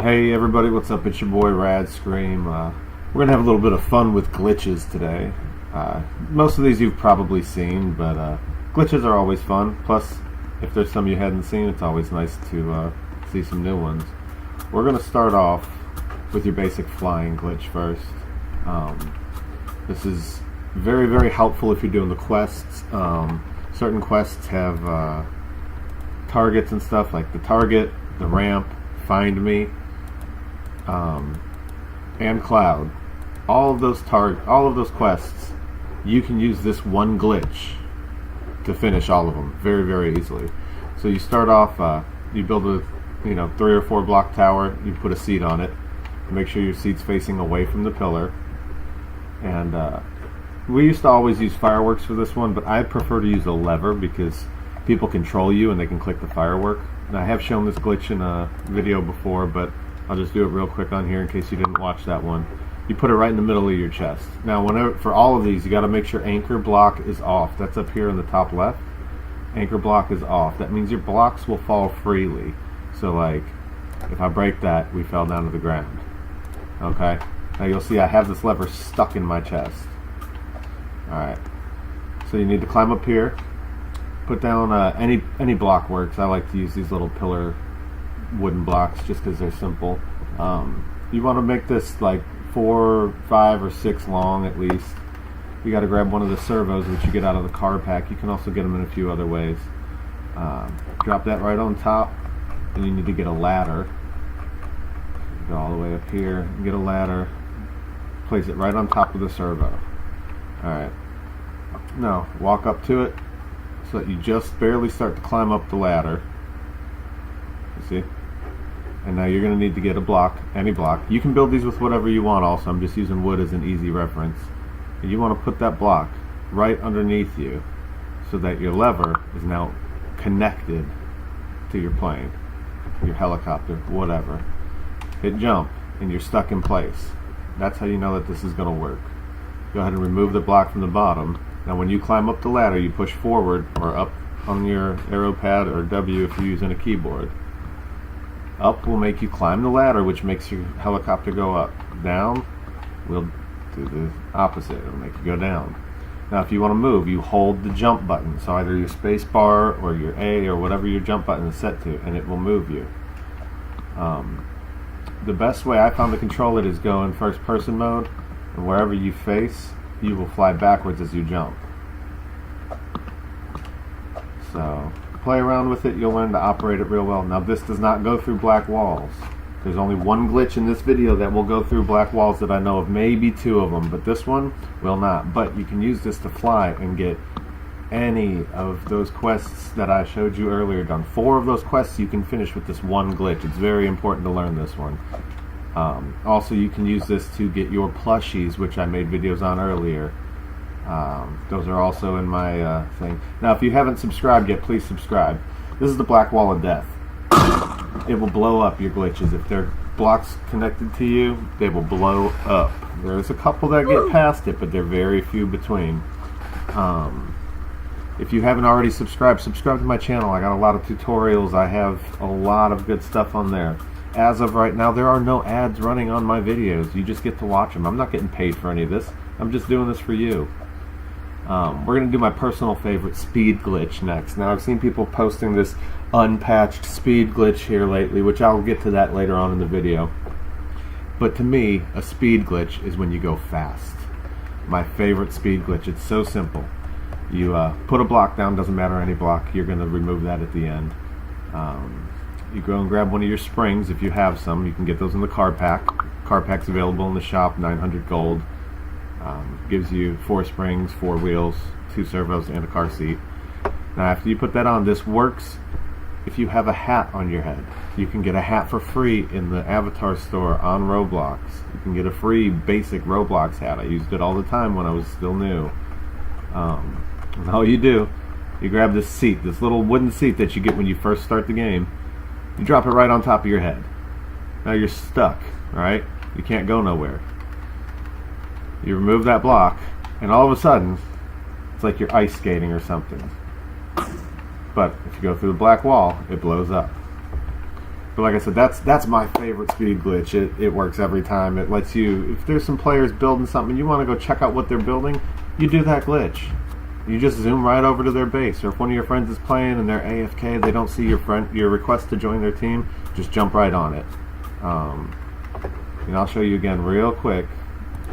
Hey everybody, what's up? It's your boy RadSCream. We're going to have a little bit of fun with glitches today. Most of these you've probably seen, but glitches are always fun. Plus, if there's some you hadn't seen, it's always nice to see some new ones. We're going to start off with your basic flying glitch first. This is very, very helpful if you're doing the quests. Certain quests have targets and stuff, like the target, the ramp, find me, and cloud. All of those quests, you can use this one glitch to finish all of them very, very easily. So you start off, you build a 3 or 4 block tower. You put a seat on it. Make sure your seat's facing away from the pillar. And we used to always use fireworks for this one, but I prefer to use a lever because people control you and they can click the firework. And I have shown this glitch in a video before, but I'll just do it real quick on here in case you didn't watch that one. You put it right in the middle of your chest. Now, for all of these, you got to make sure anchor block is off. That's up here in the top left. Anchor block is off. That means your blocks will fall freely. So, like, if I break that, we fell down to the ground. Okay? Now you'll see I have this lever stuck in my chest. Alright. So you need to climb up here. Put down any block works. I like to use these little pillar wooden blocks just because they're simple. You want to make this like 4, 5, or 6 long at least. You got to grab one of the servos which you get out of the car pack. You can also get them in a few other ways. Drop that right on top, and you need to get a ladder. Go all the way up here and get a ladder. Place it right on top of the servo. Alright. Now walk up to it so that you just barely start to climb up the ladder. You see? And now you're going to need to get a block, any block. You can build these with whatever you want also. I'm just using wood as an easy reference. And you want to put that block right underneath you so that your lever is now connected to your plane, your helicopter, whatever. Hit jump and you're stuck in place. That's how you know that this is going to work. Go ahead and remove the block from the bottom. Now when you climb up the ladder, you push forward or up on your arrow pad, or W if you're using a keyboard. Up will make you climb the ladder, which makes your helicopter go up. Down will do the opposite. It'll make you go down. Now if you want to move, you hold the jump button. So either your space bar or your A or whatever your jump button is set to, and it will move you. The best way I found to control it is go in first person mode, and wherever you face, you will fly backwards as you jump. So play around with it, you'll learn to operate it real well. Now this does not go through black walls. There's only one glitch in this video that will go through black walls that I know of, maybe 2 of them, but this one will not. But you can use this to fly and get any of those quests that I showed you earlier done. 4 of those quests you can finish with this one glitch. It's very important to learn this one. Also, you can use this to get your plushies, which I made videos on earlier. Those are also in my thing. Now, if you haven't subscribed yet, please subscribe. This is the black wall of death. It will blow up your glitches. If there are blocks connected to you, they will blow up. There's a couple that get past it, but they're very few between. If you haven't already subscribed, subscribe to my channel. I got a lot of tutorials. I have a lot of good stuff on there. As of right now, there are no ads running on my videos. You just get to watch them. I'm not getting paid for any of this. I'm just doing this for you. We're going to do my personal favorite speed glitch next. Now, I've seen people posting this unpatched speed glitch here lately, which I'll get to that later on in the video. But to me, a speed glitch is when you go fast. My favorite speed glitch. It's so simple. You put a block down, doesn't matter any block, you're going to remove that at the end. You go and grab one of your springs if you have some. You can get those in the car pack. Car pack's available in the shop, 900 gold. Gives you 4 springs, 4 wheels, 2 servos, and a car seat. Now after you put that on, this works if you have a hat on your head. You can get a hat for free in the avatar store on Roblox. You can get a free basic Roblox hat. I used it all the time when I was still new. And all you do, you grab this seat, this little wooden seat that you get when you first start the game. You drop it right on top of your head. Now you're stuck, right? You can't go nowhere. You remove that block, and all of a sudden, it's like you're ice skating or something. But if you go through the black wall, it blows up. But like I said, that's my favorite speed glitch. It works every time. It lets you, if there's some players building something, you want to go check out what they're building, you do that glitch. You just zoom right over to their base. Or if one of your friends is playing and they're AFK, they don't see your request to join their team, just jump right on it. And I'll show you again real quick,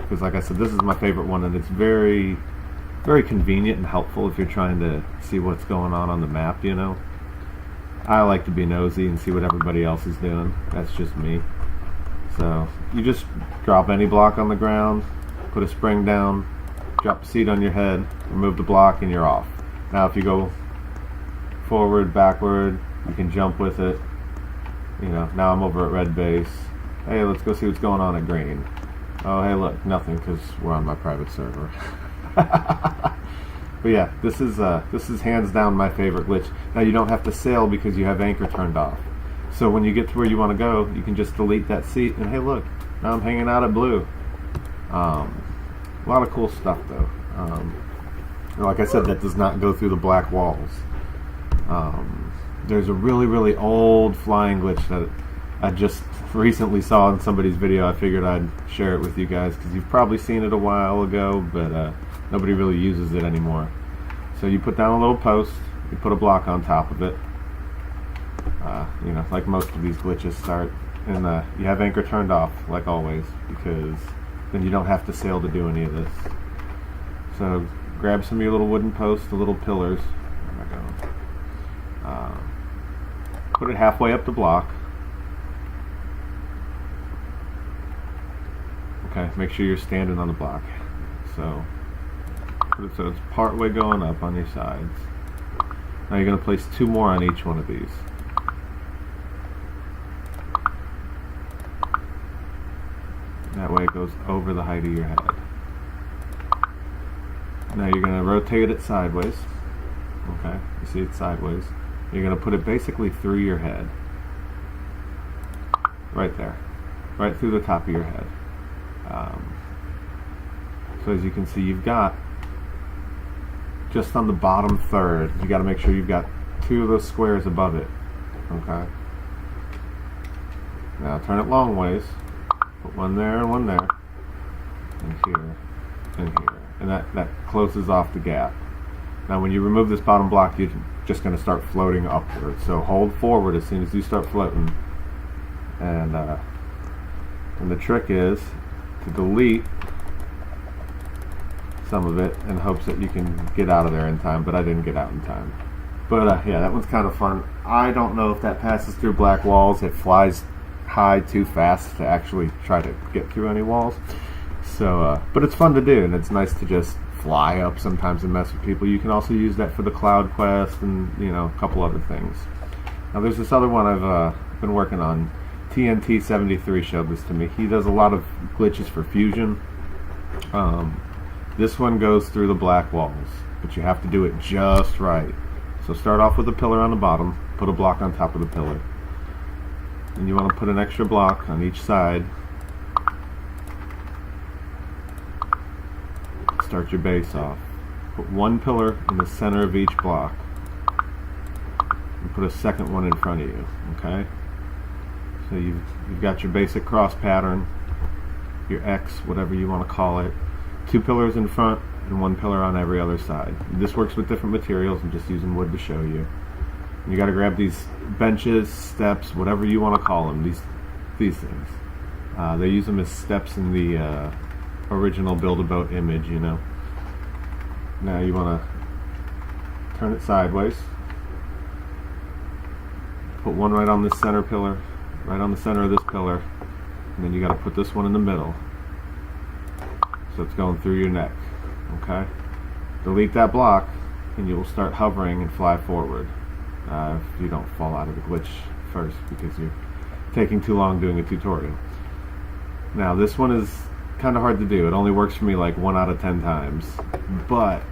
because like I said, this is my favorite one, and it's very, very convenient and helpful if you're trying to see what's going on the map, you know. I like to be nosy and see what everybody else is doing. That's just me. So you just drop any block on the ground, put a spring down, drop a seed on your head, remove the block, and you're off. Now if you go forward, backward, you can jump with it. You know, now I'm over at red base. Hey, let's go see what's going on at green. Oh, hey, look, nothing, because we're on my private server. But yeah, this is hands down my favorite glitch. Now you don't have to sail because you have anchor turned off. So when you get to where you want to go, you can just delete that seat, and hey, look, now I'm hanging out at blue. A lot of cool stuff though. Like I said, that does not go through the black walls. There's a really, really old flying glitch that I just recently saw in somebody's video. I figured I'd share it with you guys because you've probably seen it a while ago, but nobody really uses it anymore. So you put down a little post, you put a block on top of it. You know, like most of these glitches start, and you have anchor turned off, like always, because then you don't have to sail to do any of this. So grab some of your little wooden posts, the little pillars. Where am I going? Put it halfway up the block. Okay, make sure you're standing on the block. So it's part way going up on your sides. Now you're going to place 2 more on each one of these. That way it goes over the height of your head. Now you're going to rotate it sideways. Okay, you see it sideways. You're going to put it basically through your head. Right there. Right through the top of your head. So as you can see, you've got, just on the bottom third, you got to make sure you've got 2 of those squares above it. Okay. Now turn it long ways. Put one there and one there, and here, and here, and that closes off the gap. Now when you remove this bottom block, you're just going to start floating upward. So hold forward as soon as you start floating, and the trick is to delete some of it in hopes that you can get out of there in time, but I didn't get out in time. But yeah, that one's kind of fun. I don't know if that passes through black walls. It flies high too fast to actually try to get through any walls. So, but it's fun to do, and it's nice to just fly up sometimes and mess with people. You can also use that for the cloud quest and, you know, a couple other things. Now there's this other one I've been working on. TNT73 showed this to me. He does a lot of glitches for fusion. This one goes through the black walls, but you have to do it just right. So start off with a pillar on the bottom, put a block on top of the pillar. And you want to put an extra block on each side. Start your base off. Put 1 pillar in the center of each block. And put a second one in front of you. Okay? So you've got your basic cross pattern, your X, whatever you want to call it. 2 pillars in front and 1 pillar on every other side. This works with different materials. I'm just using wood to show you. And you got to grab these benches, steps, whatever you want to call them. These things. They use them as steps in the original Build-A-Boat image, you know. Now you want to turn it sideways. Put one right on this center pillar, right on the center of this pillar, and then you got to put this one in the middle. So it's going through your neck. Okay? Delete that block, and you will start hovering and fly forward. If you don't fall out of the glitch first because you're taking too long doing a tutorial. Now this one is kind of hard to do. It only works for me like 1 out of 10 times, but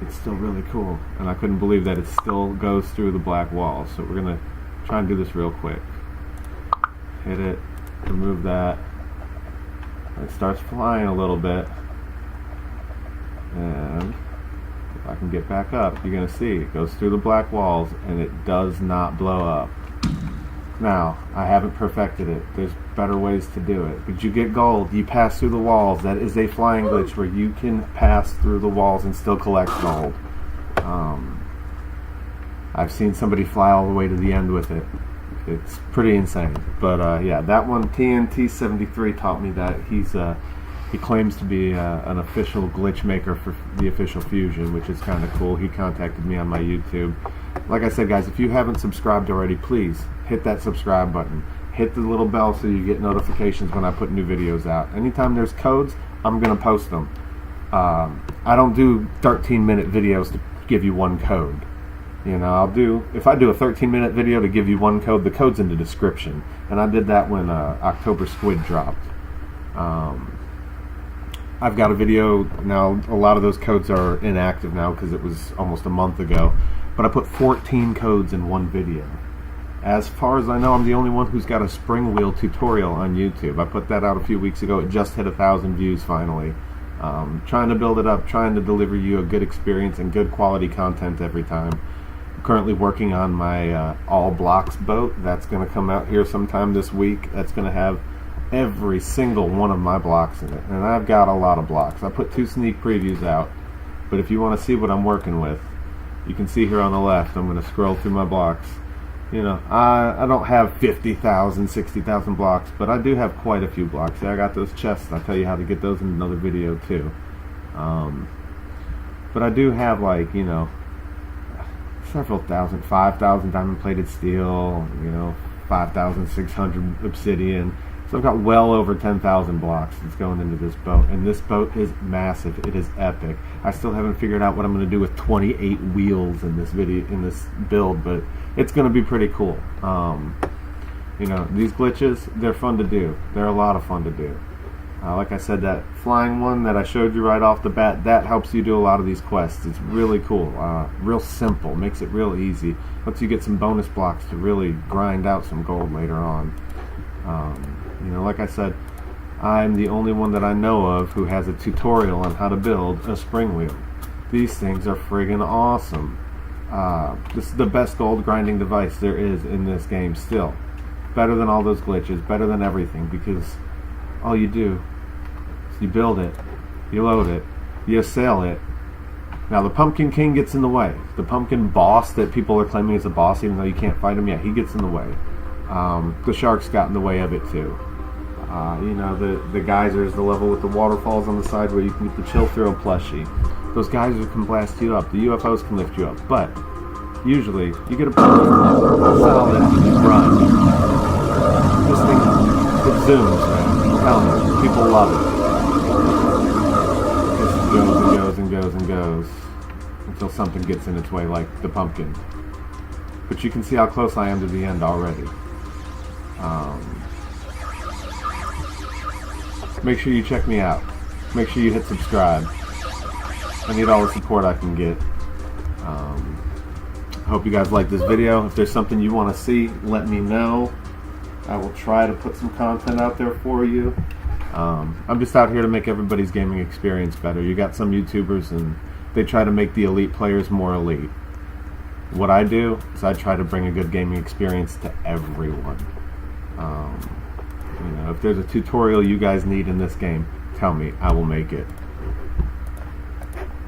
it's still really cool, and I couldn't believe that it still goes through the black wall. So we're gonna try and do this real quick. Hit it, remove that. It starts flying a little bit, and if I can get back up, you're gonna see it goes through the black walls and it does not blow up. Now, I haven't perfected it. There's better ways to do it. But you get gold. You pass through the walls. That is a flying glitch where you can pass through the walls and still collect gold. I've seen somebody fly all the way to the end with it. It's pretty insane. But yeah, that one, TNT73 taught me that. He claims to be an official glitch maker for the official Fusion, which is kind of cool. He contacted me on my YouTube. Like I said, guys, if you haven't subscribed already, please hit that subscribe button. Hit the little bell so you get notifications when I put new videos out. Anytime there's codes, I'm going to post them. I don't do 13-minute videos to give you one code. You know, if I do a 13-minute video to give you one code, the code's in the description. And I did that when October Squid dropped. I've got a video now. A lot of those codes are inactive now because it was almost a month ago. But I put 14 codes in one video. As far as I know, I'm the only one who's got a spring wheel tutorial on YouTube. I put that out a few weeks ago. It just hit 1,000 views finally. Trying to build it up, trying to deliver you a good experience and good quality content every time. I'm currently working on my all blocks boat. That's going to come out here sometime this week. That's going to have every single one of my blocks in it. And I've got a lot of blocks. I put 2 sneak previews out. But if you want to see what I'm working with, you can see here on the left. I'm going to scroll through my blocks. You know, I don't have 50,000, 60,000 blocks, but I do have quite a few blocks. I got those chests. I'll tell you how to get those in another video too. But I do have, like, you know, several thousand, 5,000 diamond plated steel, you know, 5,600 obsidian. So I've got well over 10,000 blocks that's going into this boat, and this boat is massive. It is epic. I still haven't figured out what I'm going to do with 28 wheels in this build, but it's going to be pretty cool. You know, these glitches, they're fun to do. They're a lot of fun to do. Like I said, that flying one that I showed you right off the bat, that helps you do a lot of these quests. It's really cool, real simple, makes it real easy. Lets you get some bonus blocks to really grind out some gold later on. You know, like I said, I'm the only one that I know of who has a tutorial on how to build a spring wheel. These things are friggin' awesome. This is the best gold grinding device there is in this game still. Better than all those glitches, better than everything, because all you do is you build it, you load it, you sail it. Now the Pumpkin King gets in the way. The pumpkin boss that people are claiming is a boss, even though you can't fight him yet, he gets in the way. The sharks got in the way of it too. You know, the geysers, the level with the waterfalls on the side where you can get the chill throw plushie. Those geysers can blast you up. The UFOs can lift you up. But usually you get a solid run. This thing, it zooms, man. I'm telling you, people love it. It just goes and goes and goes and goes until something gets in its way, like the pumpkin. But you can see how close I am to the end already. Make sure you check me out. Make sure you hit subscribe. I need all the support I can get. I hope you guys like this video. If there's something you want to see, let me know. I will try to put some content out there for you. I'm just out here to make everybody's gaming experience better. You got some YouTubers and they try to make the elite players more elite. What I do is I try to bring a good gaming experience to everyone. You know, if there's a tutorial you guys need in this game, tell me. I will make it.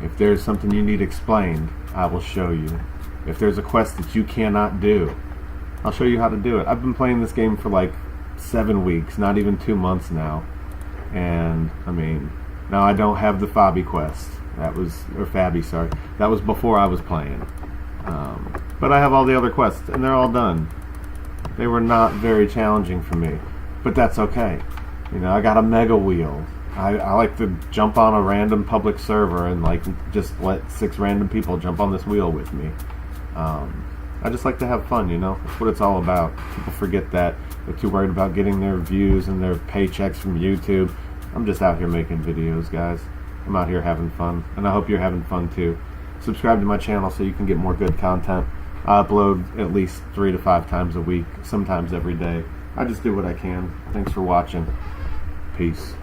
If there's something you need explained, I will show you. If there's a quest that you cannot do, I'll show you how to do it. I've been playing this game for like 7 weeks, not even 2 months now. And, I mean, now I don't have the Fabi quest. That was, or Fabi, sorry. That was before I was playing. But I have all the other quests, and they're all done. They were not very challenging for me. But that's okay. You know, I got a mega wheel. I like to jump on a random public server and like just let 6 random people jump on this wheel with me. I just like to have fun, you know. That's what it's all about. People forget that. They're too worried about getting their views and their paychecks from YouTube. I'm just out here making videos, guys. I'm out here having fun, and I hope you're having fun too. Subscribe to my channel so you can get more good content. I upload at least 3 to 5 times a week, sometimes every day. I just do what I can. Thanks for watching. Peace.